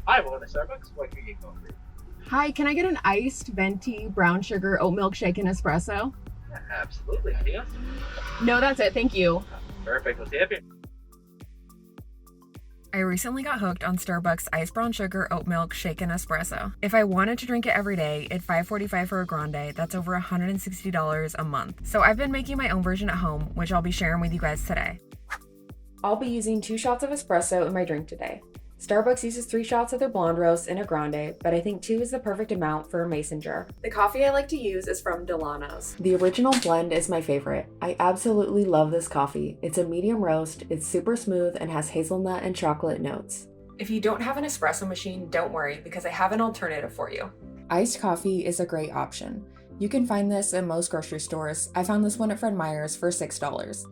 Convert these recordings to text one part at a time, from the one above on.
Hi, welcome to Starbucks. What can you get going for you? Hi, can I get an iced venti brown sugar oat milk shaken espresso? Yeah, absolutely. Anything else? No, that's it. Thank you. Perfect. We'll see you up here. I recently got hooked on Starbucks iced brown sugar oat milk shaken espresso. If I wanted to drink it every day, at $5.45 for a grande, that's over $160 a month. So I've been making my own version at home, which I'll be sharing with you guys today. I'll be using 2 shots of espresso in my drink today. Starbucks uses 3 shots of their blonde roast in a grande, but I think 2 is the perfect amount for a mason jar. The coffee I like to use is from Delano's. The original blend is my favorite. I absolutely love this coffee. It's a medium roast, it's super smooth, and has hazelnut and chocolate notes. If you don't have an espresso machine, don't worry, because I have an alternative for you. Iced coffee is a great option. You can find this in most grocery stores. I found this one at Fred Meyer's for $6.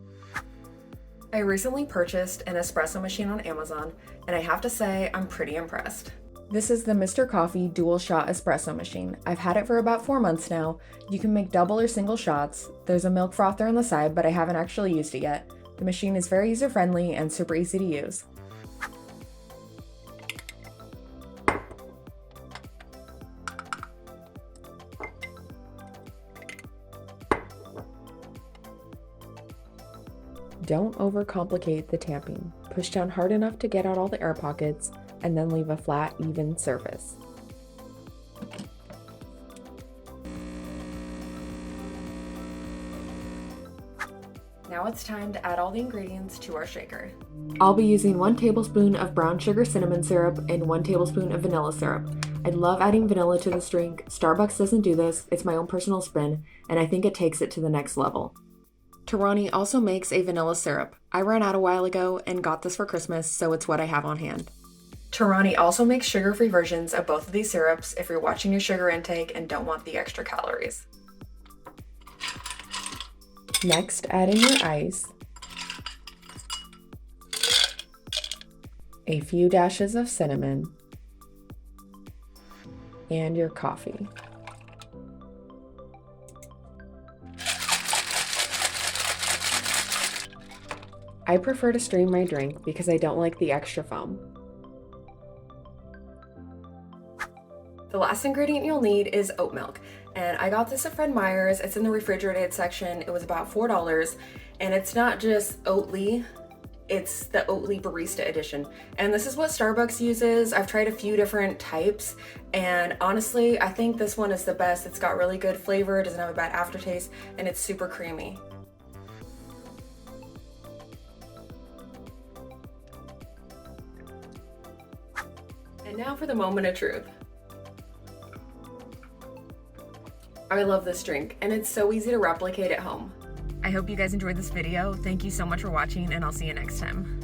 I recently purchased an espresso machine on Amazon, and I have to say I'm pretty impressed. This is the Mr. Coffee dual shot espresso machine. I've had it for about 4 months now. You can make double or single shots. There's a milk frother on the side, but I haven't actually used it yet. The machine is very user-friendly and super easy to use. Don't overcomplicate the tamping. Push down hard enough to get out all the air pockets, and then leave a flat, even surface. Now it's time to add all the ingredients to our shaker. I'll be using 1 tablespoon of brown sugar cinnamon syrup and 1 tablespoon of vanilla syrup. I love adding vanilla to this drink. Starbucks doesn't do this, it's my own personal spin, and I think it takes it to the next level. Torani also makes a vanilla syrup. I ran out a while ago and got this for Christmas, so it's what I have on hand. Torani also makes sugar-free versions of both of these syrups if you're watching your sugar intake and don't want the extra calories. Next, add in your ice, a few dashes of cinnamon, and your coffee. I prefer to stream my drink because I don't like the extra foam. The last ingredient you'll need is oat milk, and I got this at Fred Meyer's. It's in the refrigerated section. It was about $4, and it's not just Oatly, it's the Oatly Barista Edition. And this is what Starbucks uses. I've tried a few different types, and honestly, I think this one is the best. It's got really good flavor, doesn't have a bad aftertaste, and it's super creamy. And now for the moment of truth. I love this drink, and it's so easy to replicate at home. I hope you guys enjoyed this video. Thank you so much for watching, and I'll see you next time.